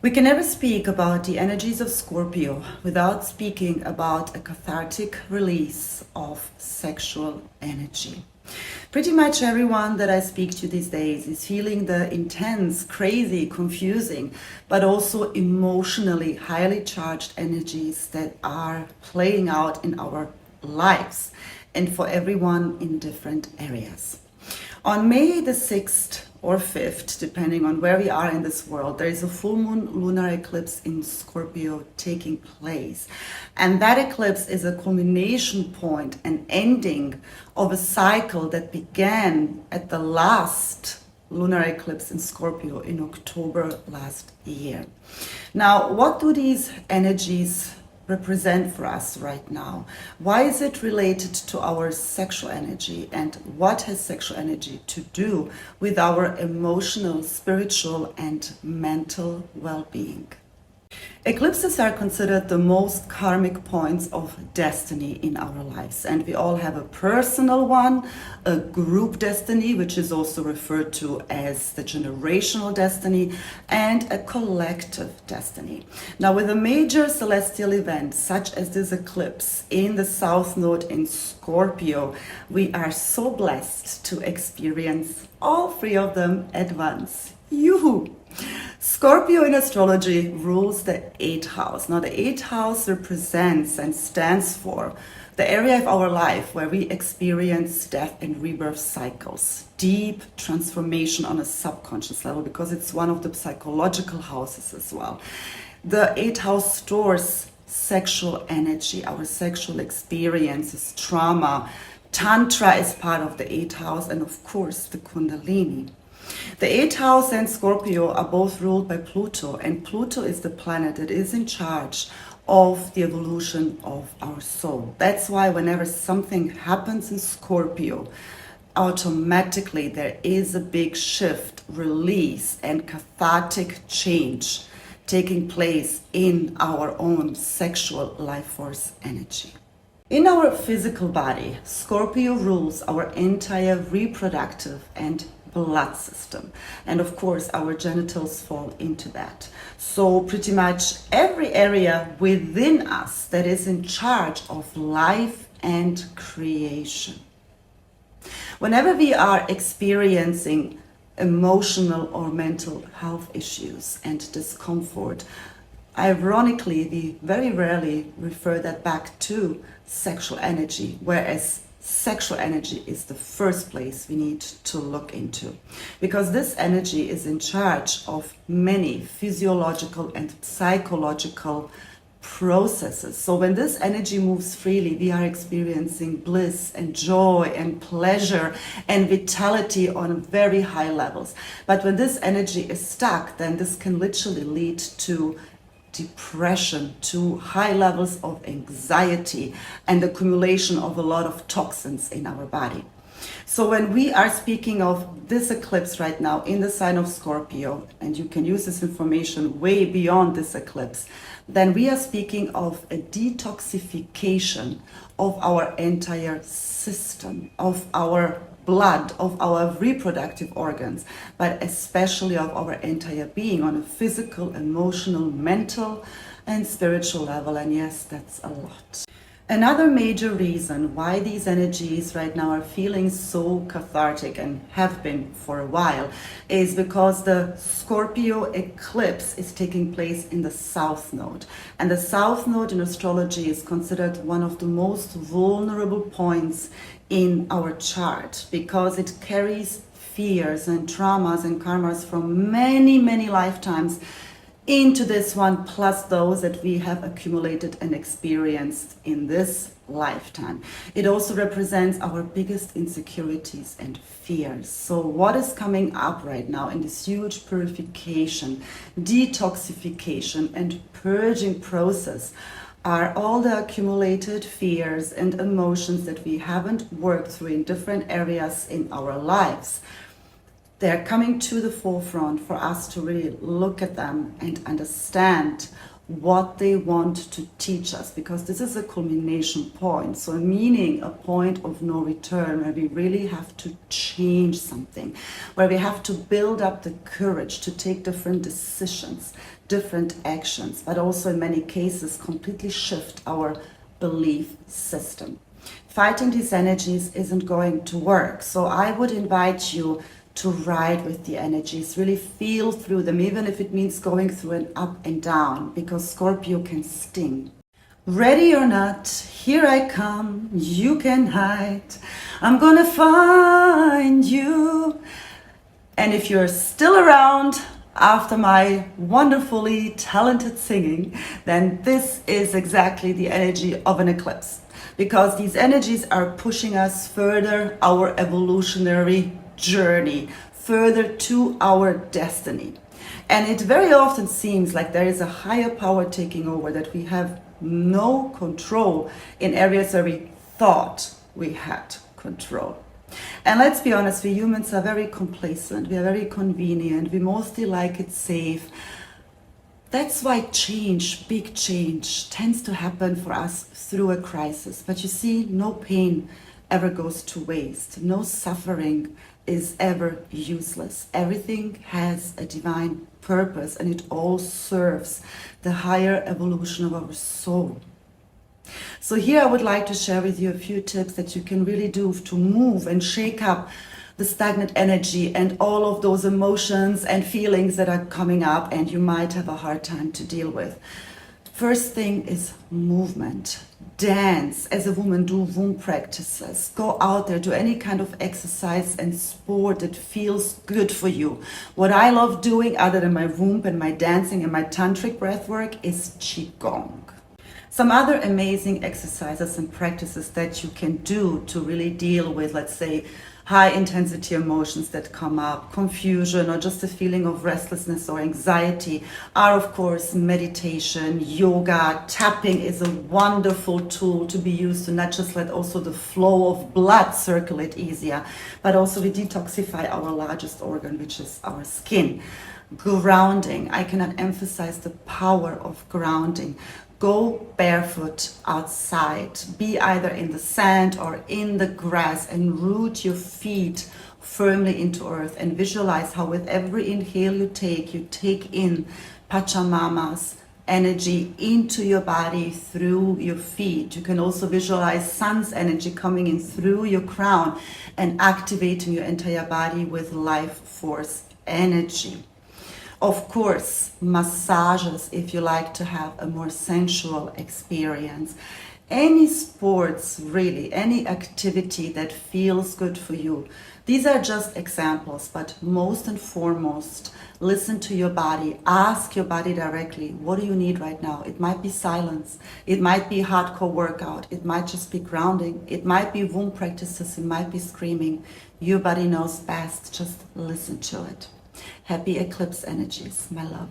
We can never speak about the energies of Scorpio without speaking about a cathartic release of sexual energy. Pretty much everyone that I speak to these days is feeling the intense, crazy, confusing, but also emotionally highly charged energies that are playing out in our lives and for everyone in different areas. On May the 6th or 5th, depending on where we are in this world, there is a full moon lunar eclipse in Scorpio taking place. And that eclipse is a culmination point, an ending of a cycle that began at the last lunar eclipse in Scorpio in October last year. Now, what do these energies represent for us right now? Why is it related to our sexual energy, and what has sexual energy to do with our emotional, spiritual and mental well-being? Eclipses are considered the most karmic points of destiny in our lives, and we all have a personal one, a group destiny, which is also referred to as the generational destiny, and a collective destiny. Now, with a major celestial event such as this eclipse in the South Node in Scorpio, we are so blessed to experience all three of them at once. Yoo-hoo! Scorpio in astrology rules the 8th house. Now, the 8th house represents and stands for the area of our life where we experience death and rebirth cycles, deep transformation on a subconscious level, because it's one of the psychological houses as well. The 8th house stores sexual energy, our sexual experiences, trauma. Tantra is part of the 8th house, and of course the Kundalini. The 8th house and Scorpio are both ruled by Pluto, and Pluto is the planet that is in charge of the evolution of our soul. That's why whenever something happens in Scorpio, automatically there is a big shift, release, and cathartic change taking place in our own sexual life force energy. In our physical body, Scorpio rules our entire reproductive and blood system. And of course, our genitals fall into that. So pretty much every area within us that is in charge of life and creation. Whenever we are experiencing emotional or mental health issues and discomfort, ironically, we very rarely refer that back to sexual energy, whereas sexual energy is the first place we need to look into, because this energy is in charge of many physiological and psychological processes. So when this energy moves freely, we are experiencing bliss and joy and pleasure and vitality on very high levels. But when this energy is stuck, then this can literally lead to depression, to high levels of anxiety and accumulation of a lot of toxins in our body. So when we are speaking of this eclipse right now in the sign of Scorpio, and you can use this information way beyond this eclipse, then we are speaking of a detoxification of our entire system, of our blood, of our reproductive organs, but especially of our entire being on a physical, emotional, mental, and spiritual level. And yes, that's a lot. Another major reason why these energies right now are feeling so cathartic, and have been for a while, is because the Scorpio eclipse is taking place in the South Node. And the South Node in astrology is considered one of the most vulnerable points in our chart, because it carries fears and traumas and karmas from many, many lifetimes into this one, plus those that we have accumulated and experienced in this lifetime. It also represents our biggest insecurities and fears. So what is coming up right now in this huge purification, detoxification and purging process are all the accumulated fears and emotions that we haven't worked through in different areas in our lives. They're coming to the forefront for us to really look at them and understand what they want to teach us, because this is a culmination point, so meaning a point of no return, where we really have to change something, where we have to build up the courage to take different decisions, different actions, but also in many cases completely shift our belief system. Fighting these energies isn't going to work, so I would invite you to ride with the energies, really feel through them, even if it means going through an up and down, because Scorpio can sting. Ready or not, here I come, you can hide, I'm gonna find you. And if you're still around after my wonderfully talented singing, then this is exactly the energy of an eclipse, because these energies are pushing us further our evolutionary journey, further to our destiny. And it very often seems like there is a higher power taking over, that we have no control in areas where we thought we had control. And let's be honest, we humans are very complacent, we are very convenient, we mostly like it safe. That's why change, big change, tends to happen for us through a crisis. But you see, no pain ever goes to waste. No suffering is ever useless. Everything has a divine purpose, and it all serves the higher evolution of our soul. So here I would like to share with you a few tips that you can really do to move and shake up the stagnant energy and all of those emotions and feelings that are coming up and you might have a hard time to deal with. First thing is movement. Dance. As a woman, do womb practices. Go out there, do any kind of exercise and sport that feels good for you. What I love doing, other than my womb and my dancing and my tantric breathwork, is qigong. Some other amazing exercises and practices that you can do to really deal with, let's say, high intensity emotions that come up, confusion, or just a feeling of restlessness or anxiety, are of course meditation, yoga. Tapping is a wonderful tool to be used to not just let also the flow of blood circulate easier, but also we detoxify our largest organ, which is our skin. Grounding. I cannot emphasize the power of grounding. Go barefoot outside, be either in the sand or in the grass, and root your feet firmly into earth, and visualize how with every inhale you take in Pachamama's energy into your body through your feet. You can also visualize sun's energy coming in through your crown and activating your entire body with life force energy. Of course, massages if you like to have a more sensual experience. Any sports, really, any activity that feels good for you. These are just examples, but most and foremost, listen to your body. Ask your body directly, what do you need right now? It might be silence. It might be hardcore workout. It might just be grounding. It might be womb practices. It might be screaming. Your body knows best. Just listen to it. Happy eclipse energies, my love.